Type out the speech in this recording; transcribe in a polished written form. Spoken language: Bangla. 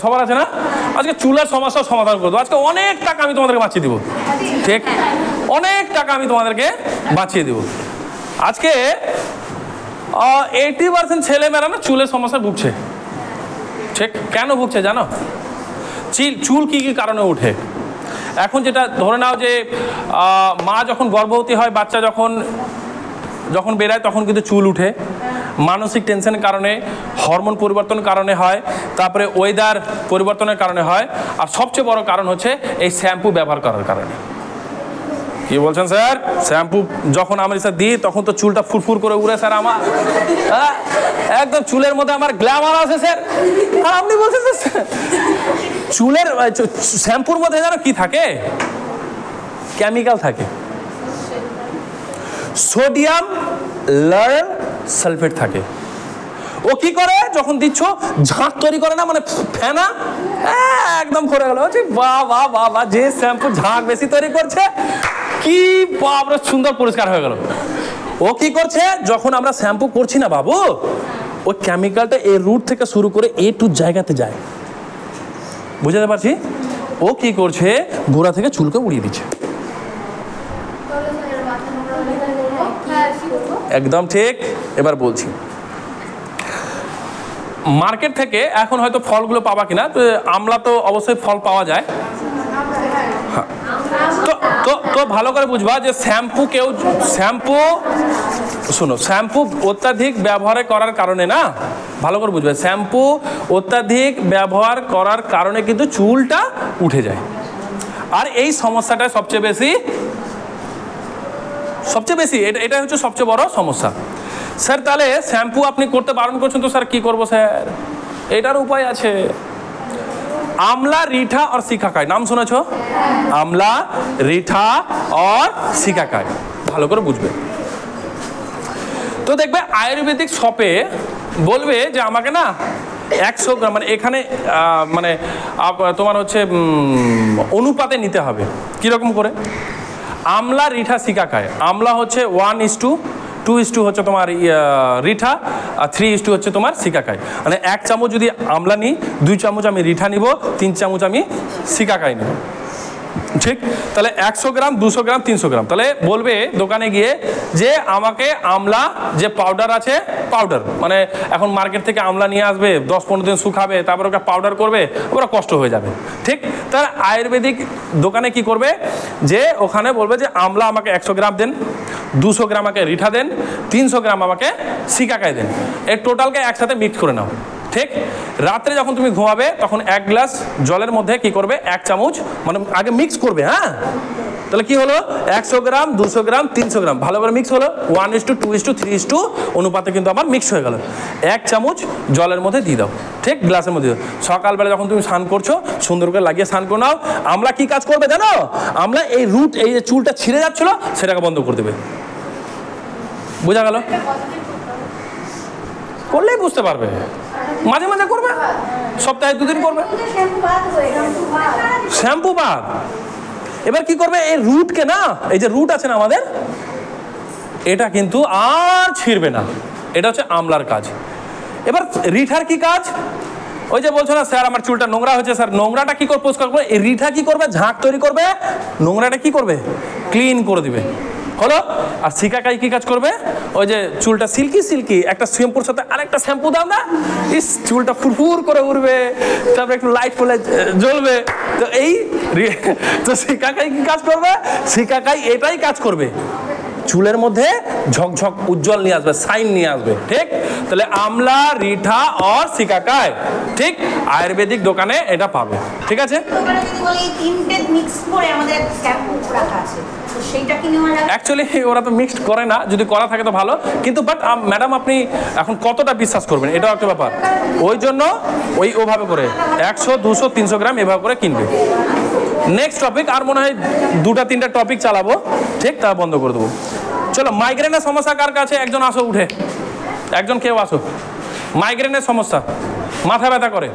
সবার আছে না? আজকে চুলের সমস্যার সমাধান করে দেবো। আজকে অনেক টাকা আমি তোমাদেরকে বাঁচিয়ে দিব, ঠিক? অনেক টাকা আমি তোমাদেরকে বাঁচিয়ে দিব। আজকে 80% ছেলেমেয়েরা না চুলের সমস্যা ভুগছে, ঠিক? কেন ভুগছে জানো? চুল কি কি কারণে উঠে? এখন যেটা ধরে নাও যে মা যখন গর্ভবতী হয়, বাচ্চা যখন বেরায় তখন কিন্তু চুল উঠে। মানসিক টেনশনের কারণে, হরমোন পরিবর্তনের কারণে হয়, তারপরে ওয়েদার পরিবর্তনের কারণে হয়, আর সবচেয়ে বড় কারণ হচ্ছে এই শ্যাম্পু ব্যবহার করার কারণে। কি বলছেন স্যার? শ্যাম্পু যখন আমি স্যার দিই তখন তো চুলটা ফুরফুর করে উড়ে স্যার, আমার একদম চুলের মধ্যে আমার গ্ল্যামার আছে স্যার। আর আপনি বলছেন চুলের শ্যাম্পুর মধ্যে জানো কি থাকে? কেমিক্যাল থাকে, সোডিয়াম লারন সালফেট থাকে। ও কি করে যখন দিচ্ছ ঝাঁক তৈরি করে না, মানে ফেনা একদম ভরে গেল। বাহ বাহ বাহ বাহ, যে শ্যাম্পু ঝাঁক বেশি তৈরি করছে, কি বাবরে সুন্দর পরিষ্কার হয়ে গেল। ও কি করছে যখন আমরা শ্যাম্পু করছি না বাবু, ওই কেমিক্যালটা এই রুট থেকে শুরু করে এ টু জায়গাতে যায়, বুঝতে পারছি? ও কি করছে গোড়া থেকে চুলকে উড়িয়ে দিচ্ছে। একদম ঠিক। এবার বলছি, মার্কেট থেকে এখন হয়তো ফলগুলো পাবা কিনা, তো আমলা তো অবশ্যই ফল পাওয়া যায়। তো ভালো করে বুঝবা যে শ্যাম্পু অত্যাধিক ব্যবহার করার কারণে না, ভালো করে বুঝবে, শ্যাম্পু অত্যাধিক ব্যবহার করার কারণে কিন্তু চুলটা উঠে যায়। আর এই সমস্যাটা সবচেয়ে বেশি এটা হচ্ছে সবচেয়ে বড় সমস্যা। স্যার তাহলে শ্যাম্পু আপনি করতে বারণ করছেন, তো স্যার কি করবো স্যার? এটার উপায় আছে। আমলা, রিঠা और সিকাকাই নাম শুনেছো? আমলা, রিঠা और সিকাকাই, ভালো করে বুঝবে। তো দেখবে আয়ুর্বেদিক শপে বলবে যে আমাকে না 100 গ্রাম, মানে এখানে মানে তোমার হচ্ছে অনুপাতে নিতে হবে। কিরকম করে? আমলা, রিঠা, সিকাকাই। আমলা হচ্ছে 1:2 হচ্ছে তোমার রিঠা, আর 3 হচ্ছে তোমার সিকাকাই। মানে 1 চামচ যদি আমলা নিই, 2 চামচ আমি রিঠা নিব, 3 চামচ আমি সিকাকাই নিব, ঠিক? তাহলে 100 গ্রাম, 200 গ্রাম, 300 গ্রাম। তাহলে বলবে দোকানে গিয়ে যে আমাকে আমলা যে পাউডার আছে, পাউডার মানে এখন মার্কেট থেকে আমলা নিয়ে আসবে, 10-15 দিন শুকাবে, তারপর ওকে পাউডার করবে, ওরা কষ্ট হয়ে যাবে, ঠিক? তাহলে আয়ুর্বেদিক দোকানে কি করবে যে ওখানে বলবে যে আমলা আমাকে 100 গ্রাম দেন, 200 গ্রাম আমাকে রিঠা দেন, 300 গ্রাম আমাকে সিকাকাই দেন। এই টোটালকে একসাথে মিক্স করে নাও, ঠিক? রাত্রে যখন তুমি ঘুমাবে তখন 1 গ্লাস জলের মধ্যে কি করবে, 1 চামচ, মানে আগে মিক্স করবে। হ্যাঁ, তাহলে কি হলো? 100 গ্রাম, 200 গ্রাম, 300 গ্রাম, ভালো করে মিক্স হলো। 1:2:3 অনুপাতে কিন্তু আমার মিক্স হয়ে গেল। 1 চামচ জলের মধ্যে দিয়ে দাও, ঠিক? গ্লাসের মধ্যে। সকালবেলা যখন তুমি স্নান করছো সুন্দর করে লাগিয়ে স্নান করে নাও। আমলা কি কাজ করবে জানো? আমলা এই রুট, এই যে চুলটা ছিঁড়ে যাচ্ছিল সেটাকে বন্ধ করে দেবে। বোঝা গেল? করলেই বুঝতে পারবে। মাঝে মাঝে করবে, সপ্তাহে 2 দিন করবে, শ্যাম্পু বাদ। এবার কি করবে, এই রুটকে না, এই যে রুট আছে না আমাদের, এটা কিন্তু আর ছিঁড়বে না। এটা হচ্ছে আমলার কাজ। এবার রিঠার কি কাজ? ওই যে বলছো না স্যার আমার চুলটা নোংরা হয়েছে, স্যার নোংরাটা কি করে পরিষ্কার করবে? এই রিঠা কি করবে? ঝাঁক তৈরি করবে, নোংরাটা কি করবে? ক্লিন করে দিবে, হলো। আর সিকাকাই কি কাজ করবে? ওই যে চুলটা সিল্কি, একটা শ্যাম্পুর সাথে আরেকটা শ্যাম্পু দাও না, ইস চুলটা ফুরফুর করে উঠবে, তারপরে একটু লাইট ফুলে জ্বলবে। তো তো সিকাকাই কি কাজ করবে? সিকাকাই এটাই কাজ করবে, চুলের মধ্যে ঝকঝক উজ্জ্বল নিয়ে আসবে, সাইন নিয়ে আসবে, ঠিক? তাহলে আমলা, রিঠা আর সিকাকাই, ঠিক? আয়ুর্বেদিক দোকানে এটা পাবে, ঠিক আছে? অ্যাকচুয়ালি ওরা তো মিক্সড করে না, যদি করা থাকে তো ভালো, কিন্তু বাট ম্যাডাম আপনি এখন কতটা বিশ্বাস করবেন এটাও একটা ব্যাপার। ওই জন্য ওভাবে করে 100, 200, 300 গ্রাম এভাবে করে কিনবে। নেক্সট টপিক, আর মনে হয় 2-3টা টপিক চালাবো, ঠিক? তা বন্ধ করে দেবো। চলো, মাইগ্রেনের সমস্যা কার কাছে? একজন আসো, উঠে একজন কেউ আসো। মাইগ্রেনের সমস্যা, মাথা ব্যথা করে।